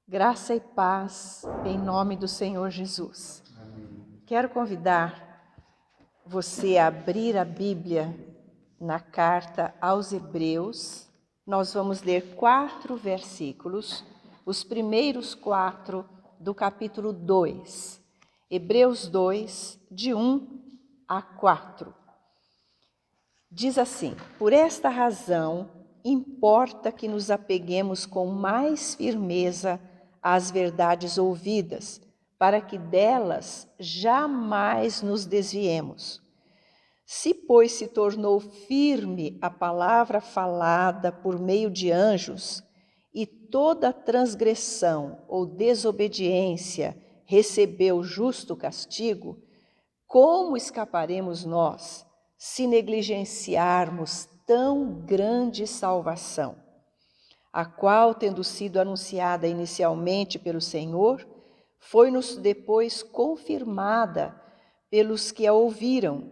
Graça e paz em nome do Senhor Jesus. Amém. Quero convidar você a abrir a Bíblia na carta aos Hebreus. Nós vamos ler 4 versículos, os primeiros 4 do capítulo 2. Hebreus 2, de 1 a 4. Diz assim: por esta razão, importa que nos apeguemos com mais firmeza às verdades ouvidas, para que delas jamais nos desviemos. Se, pois, se tornou firme a palavra falada por meio de anjos, e toda transgressão ou desobediência recebeu justo castigo, como escaparemos nós, se negligenciarmos tão grande salvação, a qual, tendo sido anunciada inicialmente pelo Senhor, foi-nos depois confirmada pelos que a ouviram,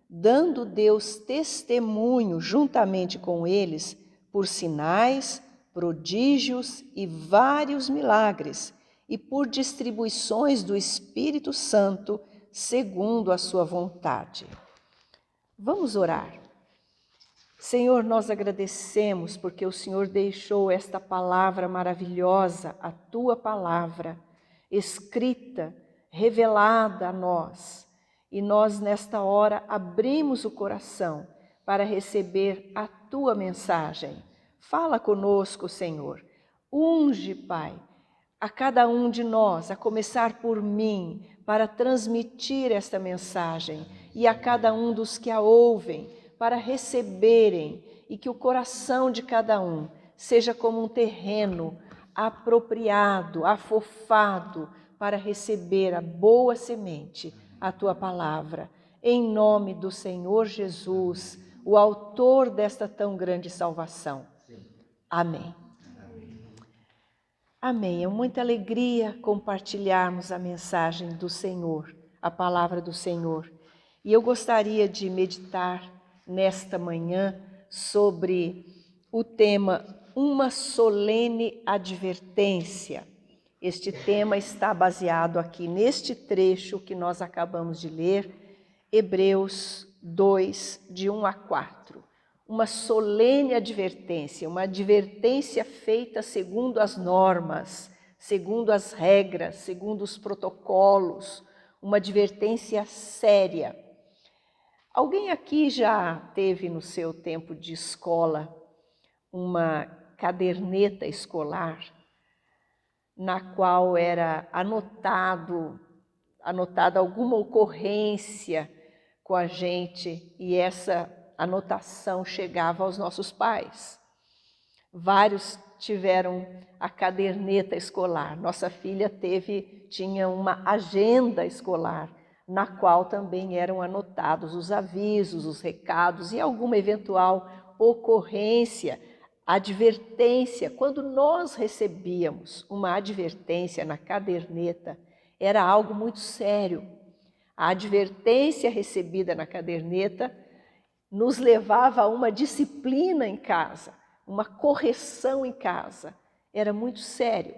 dando Deus testemunho juntamente com eles por sinais, prodígios e vários milagres, e por distribuições do Espírito Santo, segundo a sua vontade. Vamos orar. Senhor, nós agradecemos porque o Senhor deixou esta palavra maravilhosa, a Tua palavra, escrita, revelada a nós. E nós, nesta hora, abrimos o coração para receber a Tua mensagem. Fala conosco, Senhor. Unge, Pai, a cada um de nós, a começar por mim, para transmitir esta mensagem, e a cada um dos que a ouvem, para receberem, e que o coração de cada um seja como um terreno apropriado, afofado, para receber a boa semente, a Tua palavra. Em nome do Senhor Jesus, o autor desta tão grande salvação. Amém. Amém. É muita alegria compartilharmos a mensagem do Senhor, a palavra do Senhor. E eu gostaria de meditar nesta manhã sobre o tema Uma Solene Advertência. Este tema está baseado aqui neste trecho que nós acabamos de ler, Hebreus 2, de 1 a 4. Uma solene advertência, uma advertência feita segundo as normas, segundo as regras, segundo os protocolos, uma advertência séria. Alguém aqui já teve no seu tempo de escola uma caderneta escolar na qual era anotada alguma ocorrência com a gente e essa anotação chegava aos nossos pais. Vários tiveram a caderneta escolar. Nossa filha tinha uma agenda escolar, na qual também eram anotados os avisos, os recados e alguma eventual ocorrência, advertência. Quando nós recebíamos uma advertência na caderneta, era algo muito sério. A advertência recebida na caderneta nos levava a uma disciplina em casa, uma correção em casa. Era muito sério.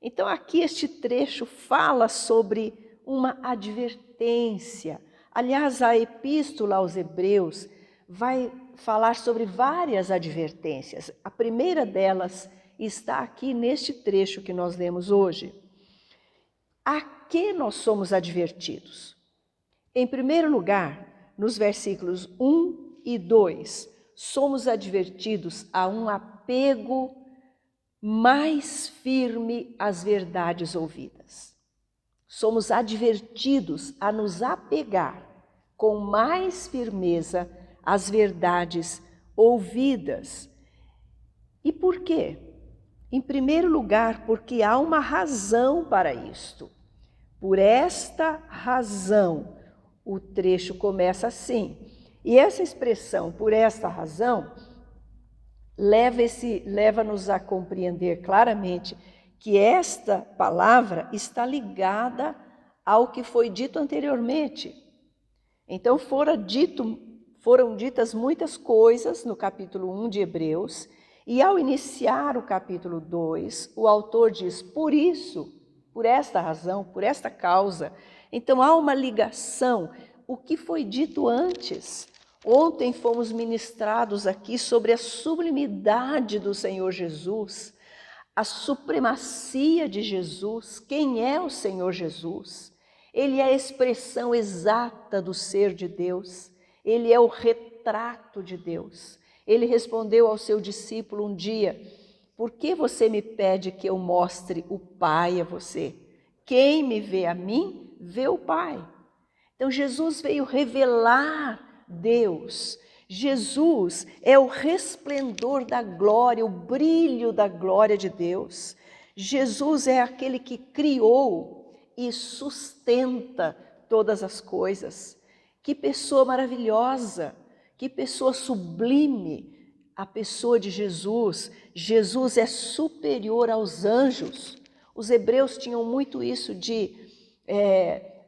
Então aqui este trecho fala sobre uma advertência. Aliás, a epístola aos Hebreus vai falar sobre várias advertências. A primeira delas está aqui neste trecho que nós lemos hoje. A que nós somos advertidos? Em primeiro lugar, nos versículos 1 e 2, somos advertidos a um apego mais firme às verdades ouvidas. Somos advertidos a nos apegar com mais firmeza às verdades ouvidas. E por quê? Em primeiro lugar, porque há uma razão para isto. Por esta razão, o trecho começa assim. E essa expressão, por esta razão, leva-nos a compreender claramente que esta palavra está ligada ao que foi dito anteriormente. Então foram ditas muitas coisas no capítulo 1 de Hebreus, E ao iniciar o capítulo 2, o autor diz, por isso, por esta razão, por esta causa. Então há uma ligação, o que foi dito antes. Ontem fomos ministrados aqui sobre a sublimidade do Senhor Jesus, a supremacia de Jesus. Quem é o Senhor Jesus? Ele é a expressão exata do ser de Deus, ele é o retrato de Deus. Ele respondeu ao seu discípulo um dia, por que você me pede que eu mostre o Pai a você? Quem me vê a mim, vê o Pai. Então Jesus veio revelar Deus. Jesus é o resplendor da glória, o brilho da glória de Deus. Jesus é aquele que criou e sustenta todas as coisas. Que pessoa maravilhosa, que pessoa sublime, a pessoa de Jesus. Jesus é superior aos anjos. Os hebreus tinham muito isso de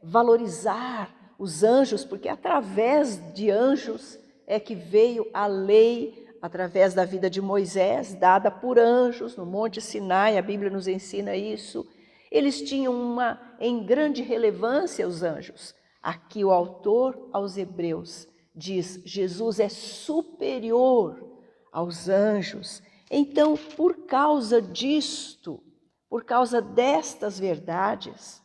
valorizar os anjos, porque através de anjos é que veio a lei, através da vida de Moisés, dada por anjos no Monte Sinai, a Bíblia nos ensina isso. Eles tinham em grande relevância os anjos. Aqui o autor aos hebreus diz, Jesus é superior aos anjos. Então, por causa disto, por causa destas verdades,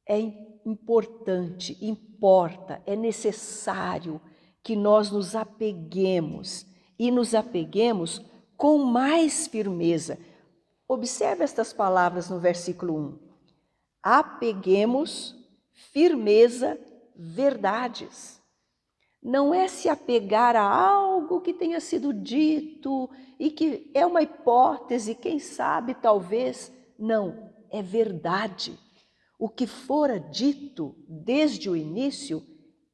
é importante, importa, é necessário que nós nos apeguemos e nos apeguemos com mais firmeza. Observe estas palavras no versículo 1. Apeguemos, firmeza, verdades. Não é se apegar a algo que tenha sido dito e que é uma hipótese, quem sabe, talvez. Não, é verdade. O que fora dito desde o início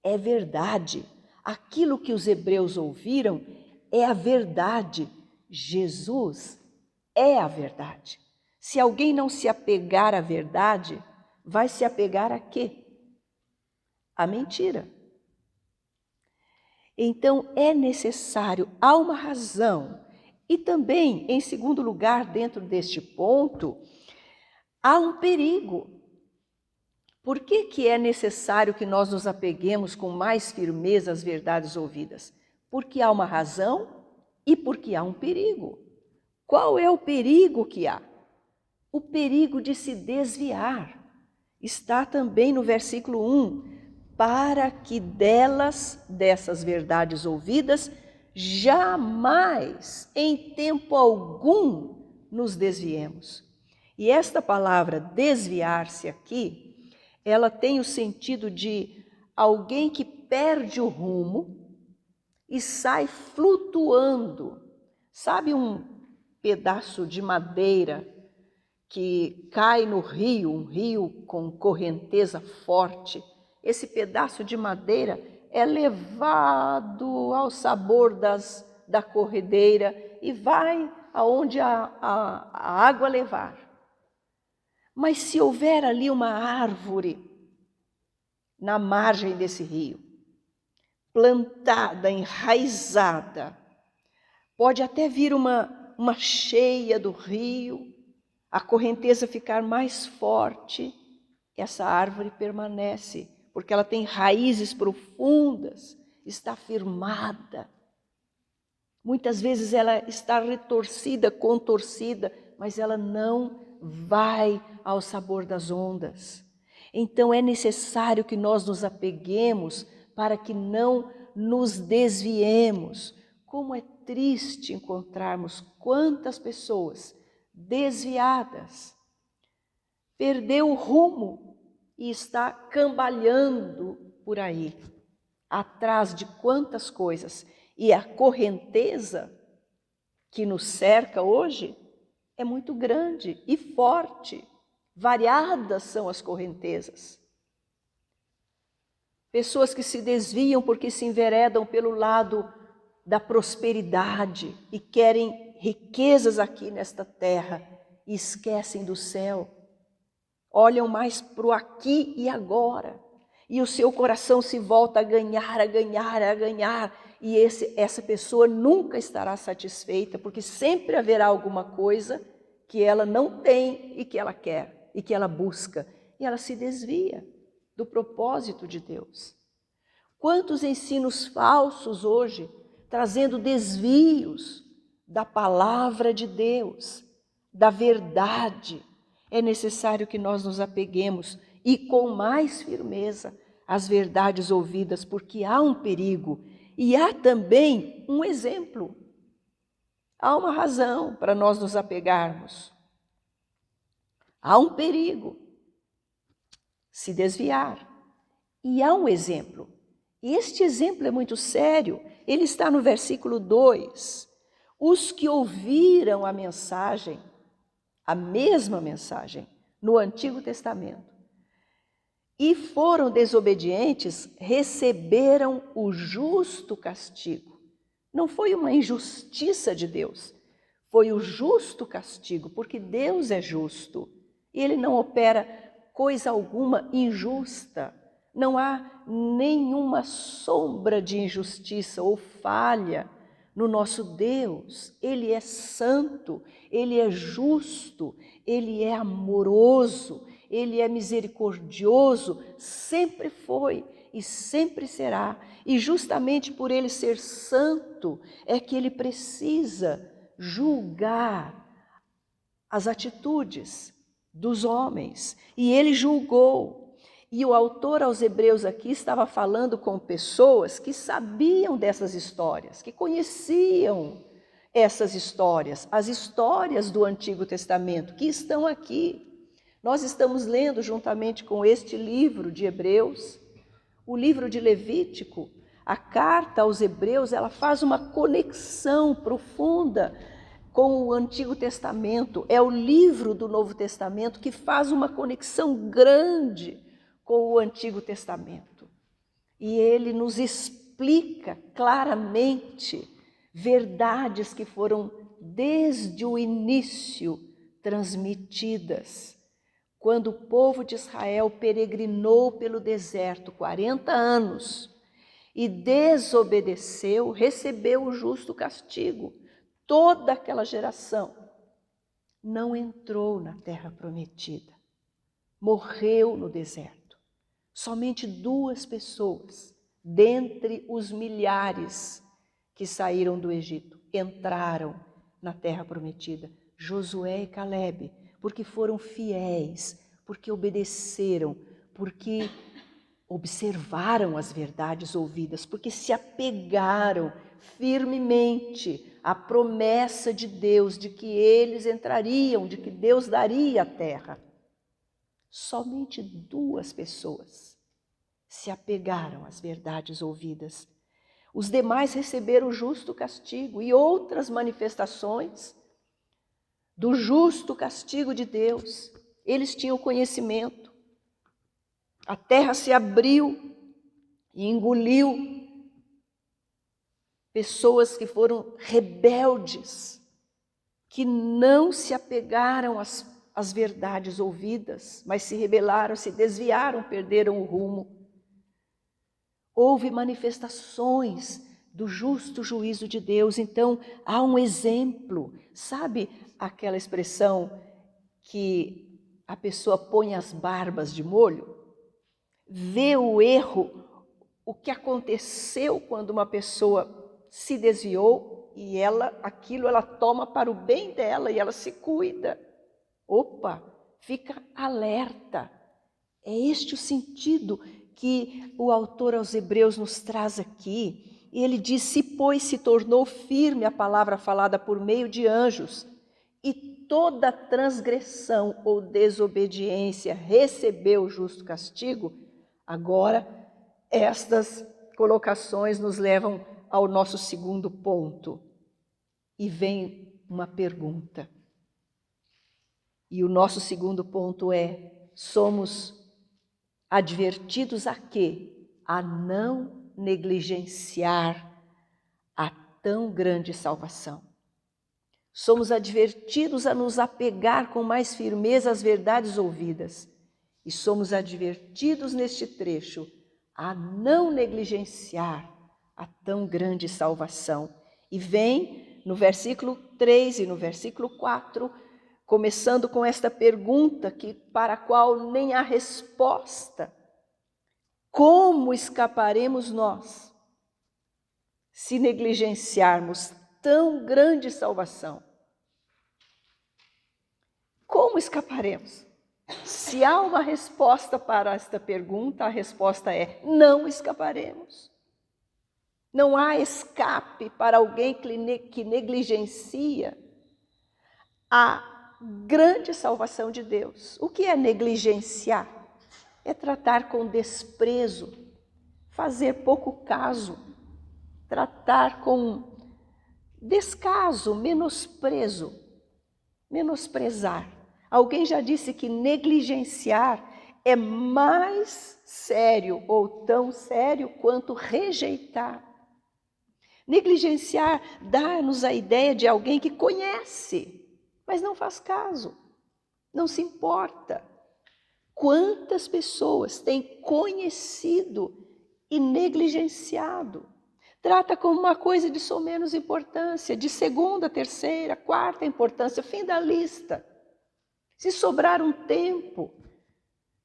é verdade. Aquilo que os hebreus ouviram é a verdade. Jesus é a verdade. Se alguém não se apegar à verdade, vai se apegar a quê? A mentira. Então é necessário, há uma razão. E também, em segundo lugar, dentro deste ponto, há um perigo. Por que é necessário que nós nos apeguemos com mais firmeza às verdades ouvidas? Porque há uma razão e porque há um perigo. Qual é o perigo que há? O perigo de se desviar. Está também no versículo 1. Para que dessas verdades ouvidas, jamais, em tempo algum, nos desviemos. E esta palavra desviar-se aqui, ela tem o sentido de alguém que perde o rumo e sai flutuando. Sabe um pedaço de madeira que cai no rio, um rio com correnteza forte? Esse pedaço de madeira é levado ao sabor da corredeira e vai aonde a água levar. Mas se houver ali uma árvore na margem desse rio, plantada, enraizada, pode até vir uma cheia do rio, a correnteza ficar mais forte, essa árvore permanece, porque ela tem raízes profundas, está firmada. Muitas vezes ela está retorcida, contorcida, mas ela não vai ao sabor das ondas. Então é necessário que nós nos apeguemos para que não nos desviemos. Como é triste encontrarmos quantas pessoas desviadas, perdeu o rumo e está cambaleando por aí, atrás de quantas coisas. E a correnteza que nos cerca hoje é muito grande e forte. Variadas são as correntezas. Pessoas que se desviam porque se enveredam pelo lado da prosperidade e querem riquezas aqui nesta terra e esquecem do céu. Olham mais para o aqui e agora. E o seu coração se volta a ganhar, a ganhar, a ganhar. e essa pessoa nunca estará satisfeita, porque sempre haverá alguma coisa que ela não tem e que ela quer, e que ela busca, e ela se desvia do propósito de Deus. Quantos ensinos falsos hoje, trazendo desvios da palavra de Deus, da verdade. É necessário que nós nos apeguemos e com mais firmeza às verdades ouvidas, porque há um perigo e há também um exemplo. Há uma razão para nós nos apegarmos. Há um perigo, se desviar. E há um exemplo. E este exemplo é muito sério. Ele está no versículo 2. Os que ouviram a mesma mensagem, no Antigo Testamento, e foram desobedientes, receberam o justo castigo. Não foi uma injustiça de Deus, foi o justo castigo, porque Deus é justo e Ele não opera coisa alguma injusta. Não há nenhuma sombra de injustiça ou falha no nosso Deus. Ele é santo, Ele é justo, Ele é amoroso, Ele é misericordioso, sempre foi e sempre será. E justamente por Ele ser santo é que Ele precisa julgar as atitudes dos homens. E Ele julgou. E o autor aos Hebreus aqui estava falando com pessoas que sabiam dessas histórias, que conheciam essas histórias, as histórias do Antigo Testamento, que estão aqui. Nós estamos lendo juntamente com este livro de Hebreus, o livro de Levítico, a carta aos Hebreus, ela faz uma conexão profunda com o Antigo Testamento. É o livro do Novo Testamento que faz uma conexão grande com o Antigo Testamento. E ele nos explica claramente verdades que foram desde o início transmitidas. Quando o povo de Israel peregrinou pelo deserto 40 anos e desobedeceu, recebeu o justo castigo. Toda aquela geração não entrou na terra prometida, morreu no deserto. Somente 2 pessoas, dentre os milhares que saíram do Egito, entraram na terra prometida, Josué e Calebe, porque foram fiéis, porque obedeceram, porque observaram as verdades ouvidas, porque se apegaram firmemente à promessa de Deus, de que eles entrariam, de que Deus daria a terra. Somente 2 pessoas se apegaram às verdades ouvidas. Os demais receberam o justo castigo e outras manifestações do justo castigo de Deus. Eles tinham conhecimento. A terra se abriu e engoliu pessoas que foram rebeldes, que não se apegaram às verdades ouvidas, mas se rebelaram, se desviaram, perderam o rumo. Houve manifestações do justo juízo de Deus. Então, há um exemplo. Sabe aquela expressão que a pessoa põe as barbas de molho? Vê o erro, o que aconteceu quando uma pessoa se desviou e aquilo ela toma para o bem dela e ela se cuida. Opa, fica alerta. É este o sentido que o autor aos Hebreus nos traz aqui. E ele diz: se pois se tornou firme a palavra falada por meio de anjos, e toda transgressão ou desobediência recebeu o justo castigo, agora estas colocações nos levam ao nosso segundo ponto. E vem uma pergunta. E o nosso segundo ponto é: somos advertidos a quê? A não negligenciar a tão grande salvação. Somos advertidos a nos apegar com mais firmeza às verdades ouvidas. E somos advertidos neste trecho a não negligenciar a tão grande salvação. E vem no versículo 3 e no versículo 4, começando com esta pergunta para a qual nem há resposta. Como escaparemos nós se negligenciarmos tão grande salvação? Como escaparemos? Se há uma resposta para esta pergunta, a resposta é: não escaparemos. Não há escape para alguém que negligencia a grande salvação de Deus. O que é negligenciar? É tratar com desprezo, fazer pouco caso, tratar com descaso, menosprezo, menosprezar. Alguém já disse que negligenciar é mais sério ou tão sério quanto rejeitar. Negligenciar dá-nos a ideia de alguém que conhece, mas não faz caso, não se importa. Quantas pessoas têm conhecido e negligenciado? Trata como uma coisa de somenos importância, de segunda, terceira, quarta importância, fim da lista. Se sobrar um tempo,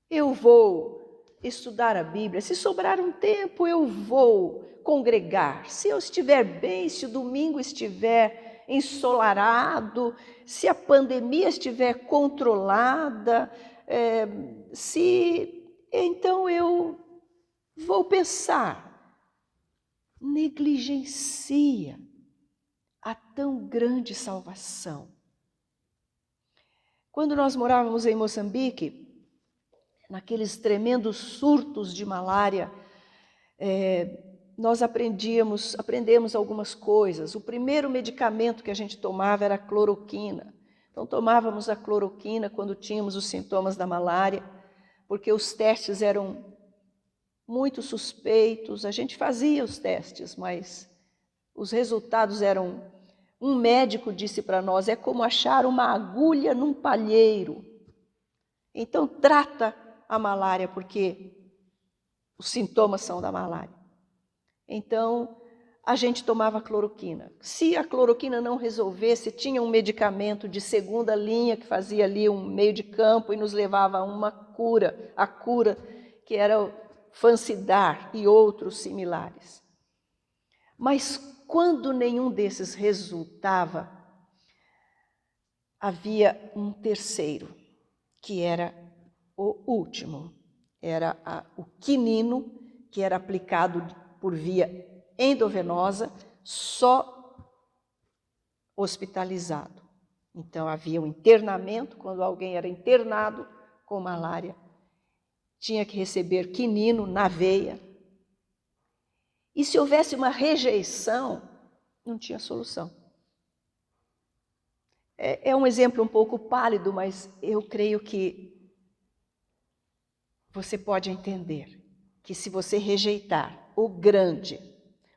eu vou estudar a Bíblia. Se sobrar um tempo, eu vou congregar. Se eu estiver bem, se o domingo estiver ensolarado, se a pandemia estiver controlada, então eu vou pensar. Negligencia a tão grande salvação. Quando nós morávamos em Moçambique, naqueles tremendos surtos de malária, nós aprendemos algumas coisas. O primeiro medicamento que a gente tomava era a cloroquina. Então tomávamos a cloroquina quando tínhamos os sintomas da malária, porque os testes eram muito suspeitos. A gente fazia os testes, mas os resultados eram... Um médico disse para nós, é como achar uma agulha num palheiro. Então trata a malária, porque os sintomas são da malária. Então a gente tomava cloroquina. Se a cloroquina não resolvesse, tinha um medicamento de segunda linha que fazia ali um meio de campo e nos levava a uma cura, a cura que era o Fansidar e outros similares. Mas quando nenhum desses resultava, havia um terceiro, que era o último. Era o quinino, que era aplicado por via endovenosa, só hospitalizado. Então havia um internamento, quando alguém era internado com malária, tinha que receber quinino na veia. E se houvesse uma rejeição, não tinha solução. É um exemplo um pouco pálido, mas eu creio que você pode entender que se você rejeitar o grande,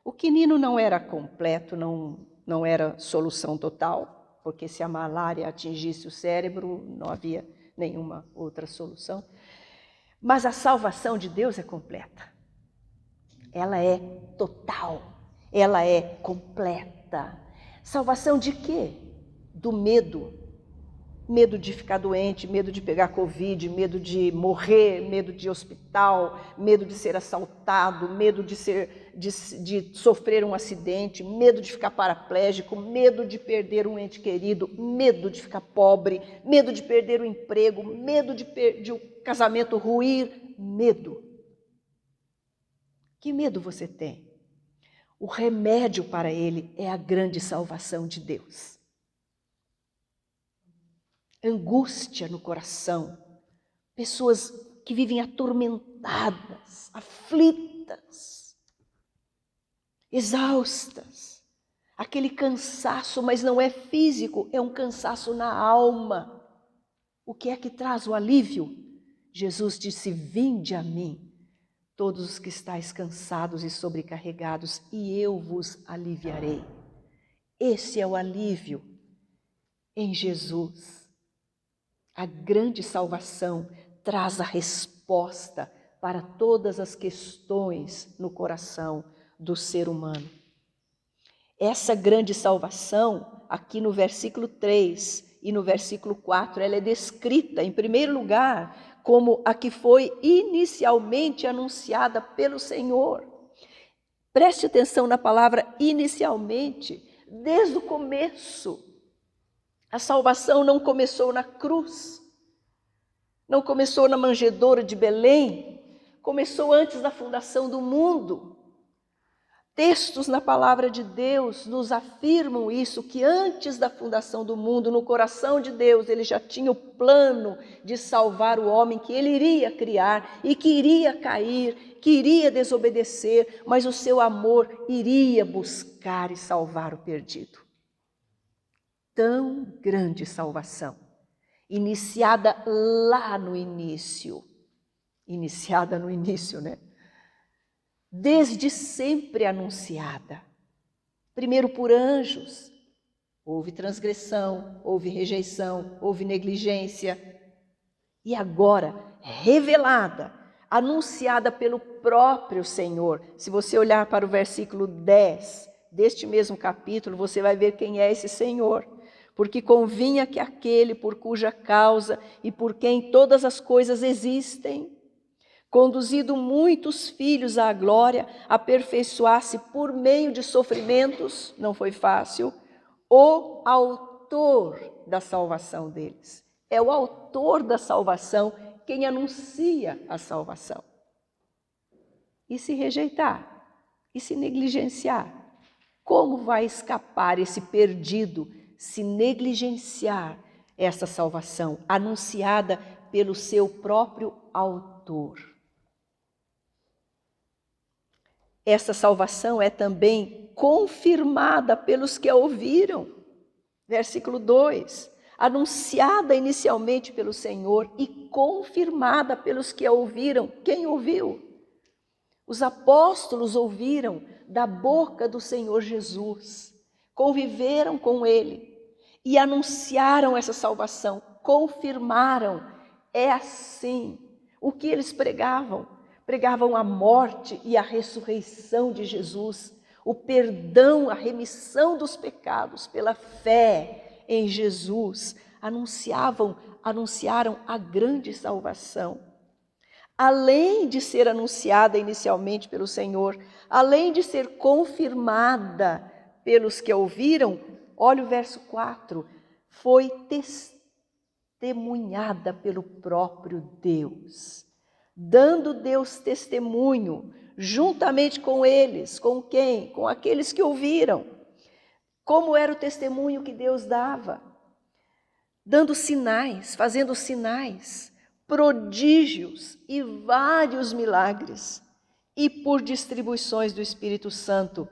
o quinino não era completo, não era solução total, porque se a malária atingisse o cérebro, não havia nenhuma outra solução. Mas a salvação de Deus é completa. Ela é total, ela é completa. Salvação de quê? Do medo. Medo de ficar doente, medo de pegar Covid, medo de morrer, medo de hospital, medo de ser assaltado, medo de sofrer um acidente, medo de ficar paraplégico, medo de perder um ente querido, medo de ficar pobre, medo de perder o emprego, medo de o casamento ruir, medo. Que medo você tem? O remédio para ele é a grande salvação de Deus. Angústia no coração, pessoas que vivem atormentadas, aflitas, exaustas, aquele cansaço, mas não é físico, é um cansaço na alma. O que é que traz o alívio? Jesus disse: vinde a mim, todos os que estáis cansados e sobrecarregados, e eu vos aliviarei. Esse é o alívio em Jesus. A grande salvação traz a resposta para todas as questões no coração, do ser humano. Essa grande salvação, aqui no versículo 3 e no versículo 4, ela é descrita, em primeiro lugar, como a que foi inicialmente anunciada pelo Senhor. Preste atenção na palavra inicialmente, desde o começo. A salvação não começou na cruz, não começou na manjedoura de Belém, começou antes da fundação do mundo. Textos na palavra de Deus nos afirmam isso, que antes da fundação do mundo, no coração de Deus, ele já tinha o plano de salvar o homem que ele iria criar e que iria cair, que iria desobedecer, mas o seu amor iria buscar e salvar o perdido. Tão grande salvação, iniciada lá no início. Iniciada no início, né? Desde sempre anunciada. Primeiro por anjos, houve transgressão, houve rejeição, houve negligência. E agora, revelada, anunciada pelo próprio Senhor. Se você olhar para o versículo 10 deste mesmo capítulo, você vai ver quem é esse Senhor. Porque convinha que aquele por cuja causa e por quem todas as coisas existem, conduzido muitos filhos à glória, aperfeiçoasse por meio de sofrimentos, não foi fácil, o autor da salvação deles. É o autor da salvação quem anuncia a salvação. E se rejeitar? E se negligenciar? Como vai escapar esse perdido se negligenciar essa salvação anunciada pelo seu próprio autor? Essa salvação é também confirmada pelos que a ouviram. Versículo 2. Anunciada inicialmente pelo Senhor e confirmada pelos que a ouviram. Quem ouviu? Os apóstolos ouviram da boca do Senhor Jesus, conviveram com Ele e anunciaram essa salvação, confirmaram. É assim. O que eles pregavam? Pregavam a morte e a ressurreição de Jesus, o perdão, a remissão dos pecados pela fé em Jesus. Anunciaram a grande salvação. Além de ser anunciada inicialmente pelo Senhor, além de ser confirmada pelos que a ouviram, olha o verso 4, foi testemunhada pelo próprio Deus. Dando Deus testemunho, juntamente com eles. Com quem? Com aqueles que ouviram. Como era o testemunho que Deus dava? Dando sinais, fazendo sinais, prodígios e vários milagres. E por distribuições do Espírito Santo,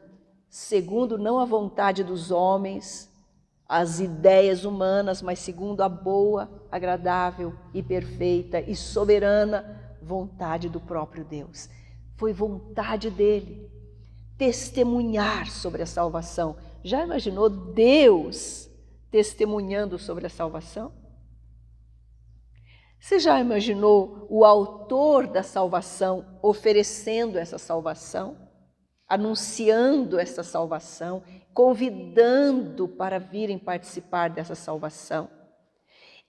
segundo não a vontade dos homens, as ideias humanas, mas segundo a boa, agradável e perfeita e soberana vontade do próprio Deus. Foi vontade dele testemunhar sobre a salvação. Já imaginou Deus testemunhando sobre a salvação? Você já imaginou o autor da salvação oferecendo essa salvação, anunciando essa salvação, convidando para virem participar dessa salvação?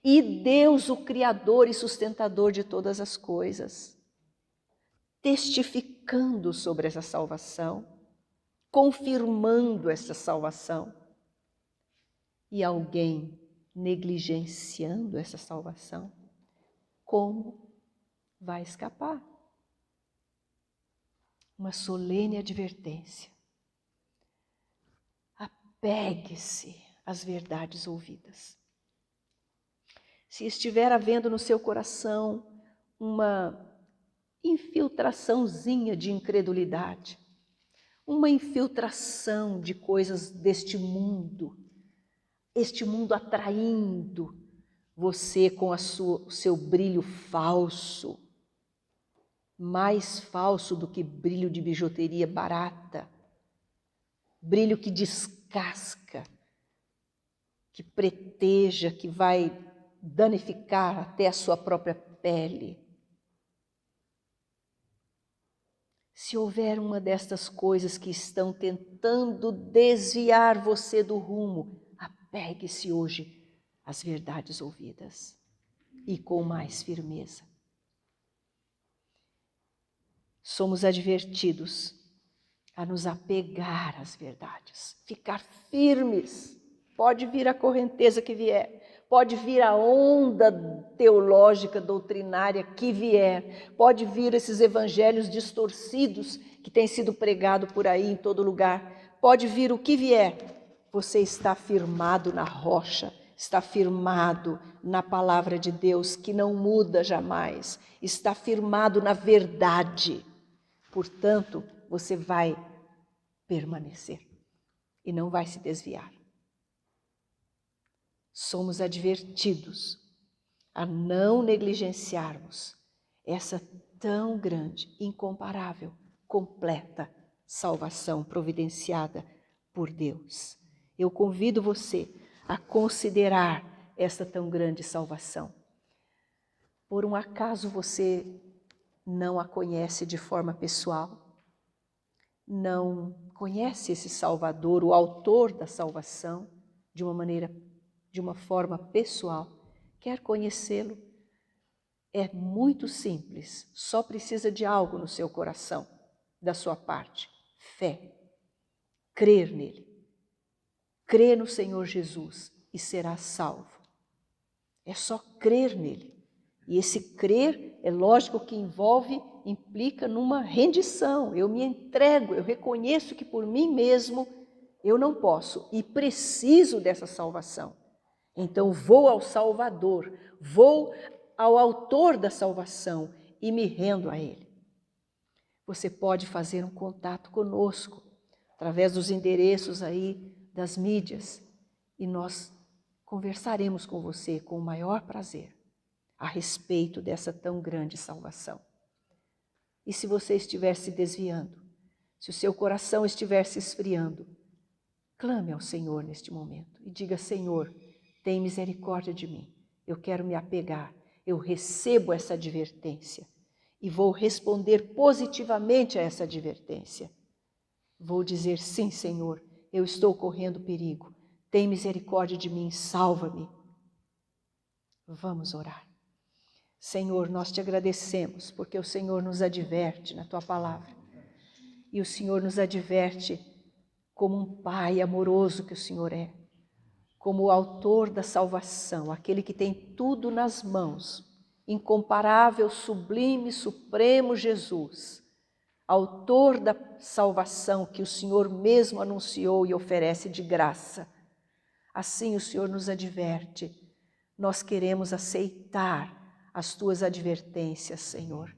E Deus, o Criador e sustentador de todas as coisas, testificando sobre essa salvação, confirmando essa salvação. E alguém negligenciando essa salvação, como vai escapar? Uma solene advertência. Apegue-se às verdades ouvidas. Se estiver havendo no seu coração uma infiltraçãozinha de incredulidade, uma infiltração de coisas deste mundo, este mundo atraindo você com o seu brilho falso, mais falso do que brilho de bijuteria barata, brilho que descasca, que preteja, que vai danificar até a sua própria pele. Se houver uma destas coisas que estão tentando desviar você do rumo, apegue-se hoje às verdades ouvidas e com mais firmeza. Somos advertidos a nos apegar às verdades, ficar firmes. Pode vir a correnteza que vier, pode vir a onda teológica, doutrinária que vier, pode vir esses evangelhos distorcidos que têm sido pregados por aí em todo lugar, pode vir o que vier. Você está firmado na rocha, está firmado na palavra de Deus que não muda jamais, está firmado na verdade. Portanto, você vai permanecer e não vai se desviar. Somos advertidos a não negligenciarmos essa tão grande, incomparável, completa salvação providenciada por Deus. Eu convido você a considerar essa tão grande salvação. Por um acaso você não a conhece de forma pessoal? Não conhece esse Salvador, o autor da salvação, de uma forma pessoal? Quer conhecê-lo? É muito simples, só precisa de algo no seu coração, da sua parte: fé, crer nele. Crê no Senhor Jesus e será salvo. É só crer nele. E esse crer, é lógico que implica numa rendição. Eu me entrego, eu reconheço que por mim mesmo eu não posso e preciso dessa salvação. Então vou ao Salvador, vou ao autor da salvação e me rendo a ele. Você pode fazer um contato conosco através dos endereços aí das mídias e nós conversaremos com você com o maior prazer a respeito dessa tão grande salvação. E se você estiver se desviando, se o seu coração estiver se esfriando, clame ao Senhor neste momento e diga: Senhor, tem misericórdia de mim, eu quero me apegar, eu recebo essa advertência e vou responder positivamente a essa advertência. Vou dizer: sim, Senhor, eu estou correndo perigo, tem misericórdia de mim, salva-me. Vamos orar. Senhor, nós te agradecemos porque o Senhor nos adverte na tua palavra. E o Senhor nos adverte como um Pai amoroso que o Senhor é, como o autor da salvação, aquele que tem tudo nas mãos, incomparável, sublime, supremo Jesus, autor da salvação que o Senhor mesmo anunciou e oferece de graça. Assim o Senhor nos adverte, nós queremos aceitar as tuas advertências, Senhor.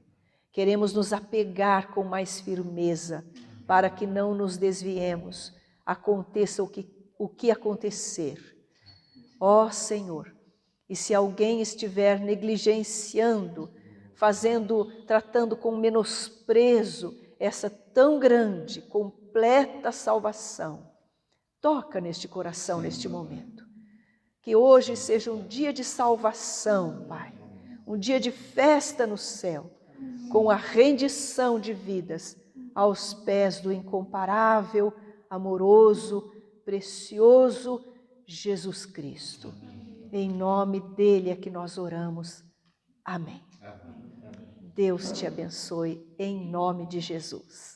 Queremos nos apegar com mais firmeza para que não nos desviemos, aconteça o que acontecer. Ó Senhor, e se alguém estiver negligenciando, tratando com menosprezo essa tão grande, completa salvação, toca neste coração neste momento. Que hoje seja um dia de salvação, Pai, um dia de festa no céu, com a rendição de vidas aos pés do incomparável, amoroso, precioso Jesus Cristo. Em nome dele é que nós oramos. Amém. Deus te abençoe em nome de Jesus.